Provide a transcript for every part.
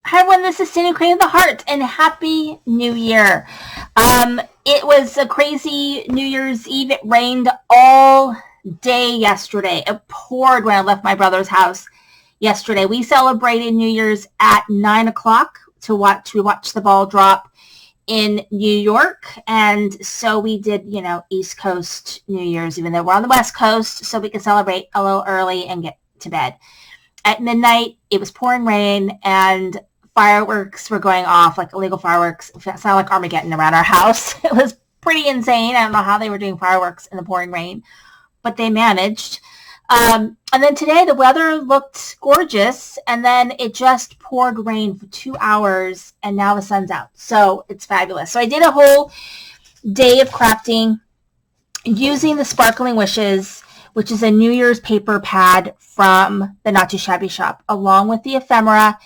Hi everyone, this is Cindy Queen of the Heart, and Happy New Year. It was a crazy New Year's Eve. It rained all day yesterday. It poured when I left my brother's house yesterday. We celebrated New Year's at 9 o'clock to watch the ball drop in New York, and so we did, East Coast New Year's, even though we're on the West Coast, so we could celebrate a little early and get to bed. At midnight, it was pouring rain, and fireworks were going off, like illegal fireworks. It sounded like Armageddon around our house. It was pretty insane. I don't know how they were doing fireworks in the pouring rain, but they managed. And then today the weather looked gorgeous, and then it just poured rain for 2 hours, and now the sun's out. So it's fabulous. So I did a whole day of crafting using the Sparkling Wishes, which is a New Year's paper pad from the Not Too Shabby shop, along with the ephemera.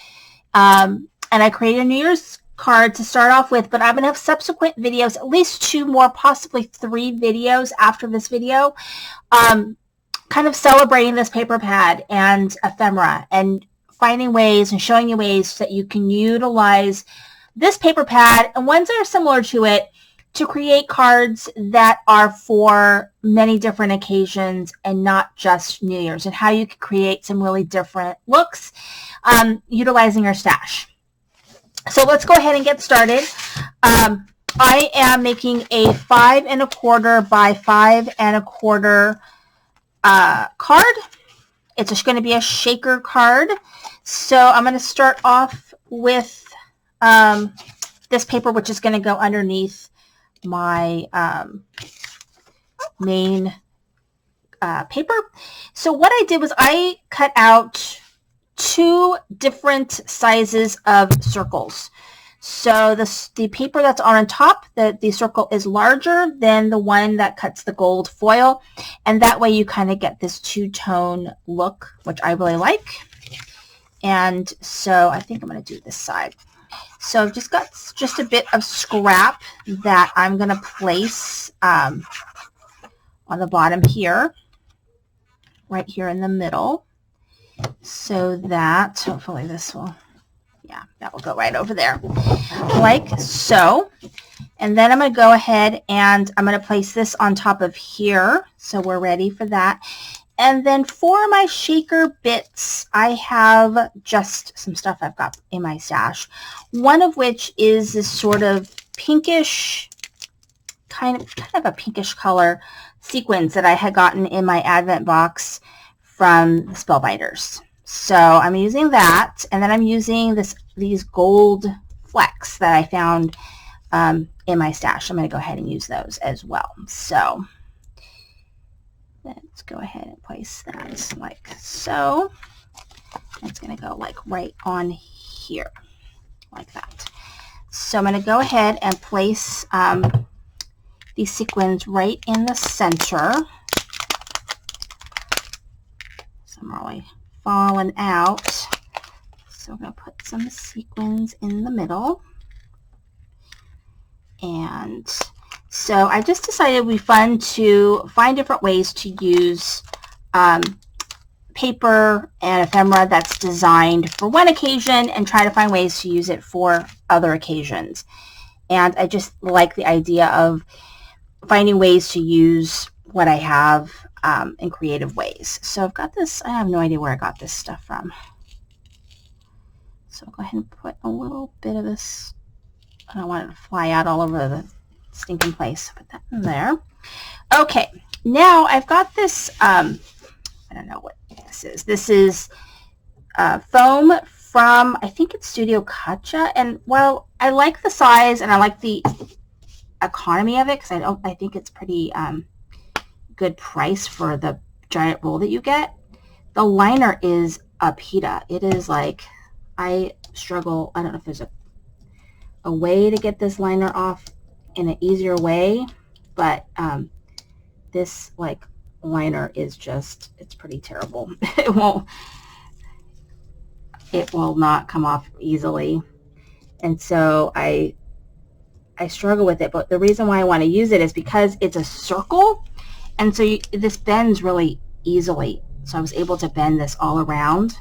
And I created a New Year's card to start off with, but I'm going to have subsequent videos, at least 2 more, possibly 3 videos after this video, kind of celebrating this paper pad and ephemera and finding ways and showing you ways that you can utilize this paper pad and ones that are similar to it to create cards that are for many different occasions and not just New Year's, and how you can create some really different looks utilizing your stash. So let's go ahead and get started. I am making a 5 1/4 by 5 1/4 card. It's just going to be a shaker card. So I'm going to start off with this paper, which is going to go underneath my main paper. So what I did was I cut out 2 different sizes of circles. So the paper that's on top, the circle is larger than the one that cuts the gold foil, and that way you kind of get this 2-tone look, which I really like. And so I think I'm going to do this side. So I've just got just a bit of scrap that I'm going to place on the bottom here, right here in the middle, so that hopefully this will, yeah, that will go right over there, like so. And then I'm going to go ahead and I'm going to place this on top of here, so we're ready for that. And then for my shaker bits, I have just some stuff I've got in my stash. One of which is this sort of pinkish, kind of a pinkish color sequins that I had gotten in my Advent box from the Spellbinders. So I'm using that, and then I'm using these gold flecks that I found in my stash. I'm going to go ahead and use those as well. So let's go ahead and place that like so. It's going to go like right on here, like that. So I'm going to go ahead and place these sequins right in the center. Some are really falling out. So I'm going to put some sequins in the middle. And so I just decided it would be fun to find different ways to use paper and ephemera that's designed for one occasion and try to find ways to use it for other occasions. And I just like the idea of finding ways to use what I have in creative ways. So I've got this, I have no idea where I got this stuff from. So I'll go ahead and put a little bit of this, I don't want it to fly out all over the stinking place. Put that in there. Okay, now I've got this, I don't know what this is. This is foam from, I think it's Studio Katja, and while I like the size and I like the economy of it, because I think it's pretty good price for the giant roll that you get, the liner is a pita. It is like, I struggle, I don't know if there's a way to get this liner off in an easier way, but this like liner is just, it's pretty terrible. It will not come off easily, and so I struggle with it. But the reason why I want to use it is because it's a circle, and so this bends really easily. So I was able to bend this all around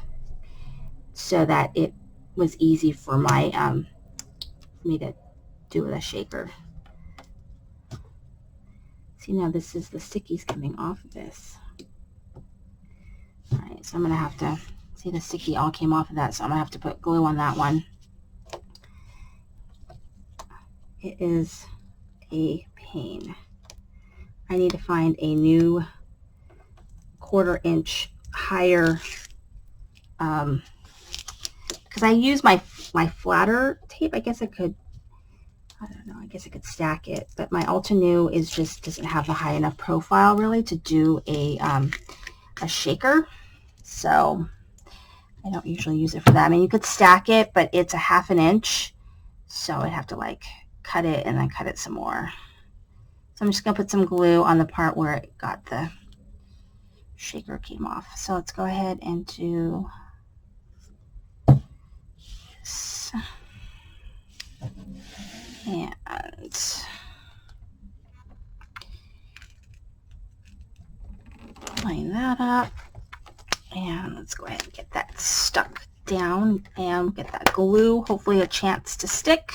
so that it was easy for my me to do with a shaker. See, now this is the stickies coming off of this. All right, so I'm going to have to, see the sticky all came off of that, so I'm going to have to put glue on that one. It is a pain. I need to find a new 1/4 inch higher, because I use my flatter tape. I guess I could, I don't know, I guess I could stack it, but my Altenew is just doesn't have a high enough profile really to do a shaker, so I don't usually use it for that. I mean, you could stack it, but it's a 1/2 inch, so I'd have to like cut it and then cut it some more. So I'm just going to put some glue on the part where it got the shaker came off. So let's go ahead and do this. And line that up. And let's go ahead and get that stuck down and get that glue, hopefully a chance to stick.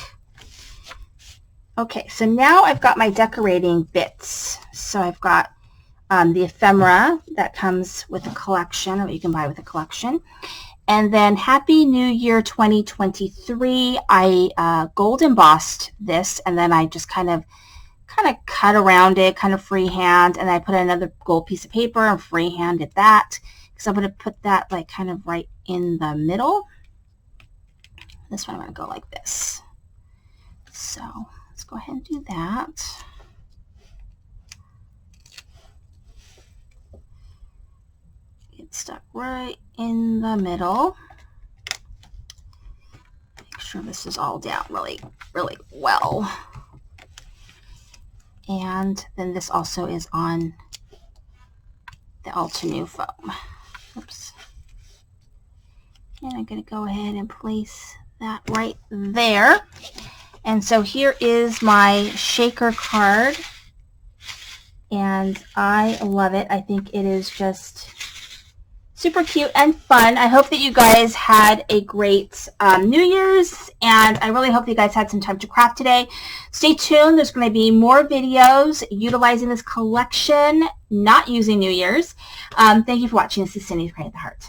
Okay, so now I've got my decorating bits. So I've got the ephemera that comes with a collection, or you can buy with a collection. And then Happy New Year 2023, I gold embossed this, and then I just kind of cut around it, kind of freehand, and I put another gold piece of paper and freehanded that, because I'm going to put that like kind of right in the middle. This one I'm going to go like this. So let's go ahead and do that. Get stuck right in the middle. Make sure this is all down really, really well. And then this also is on the Altenew foam. Oops. And I'm going to go ahead and place that right there. And so here is my shaker card. And I love it. I think it is just super cute and fun. I hope that you guys had a great New Year's, and I really hope you guys had some time to craft today. Stay tuned. There's going to be more videos utilizing this collection, not using New Year's. Thank you for watching. This is Cindy with Create the Heart.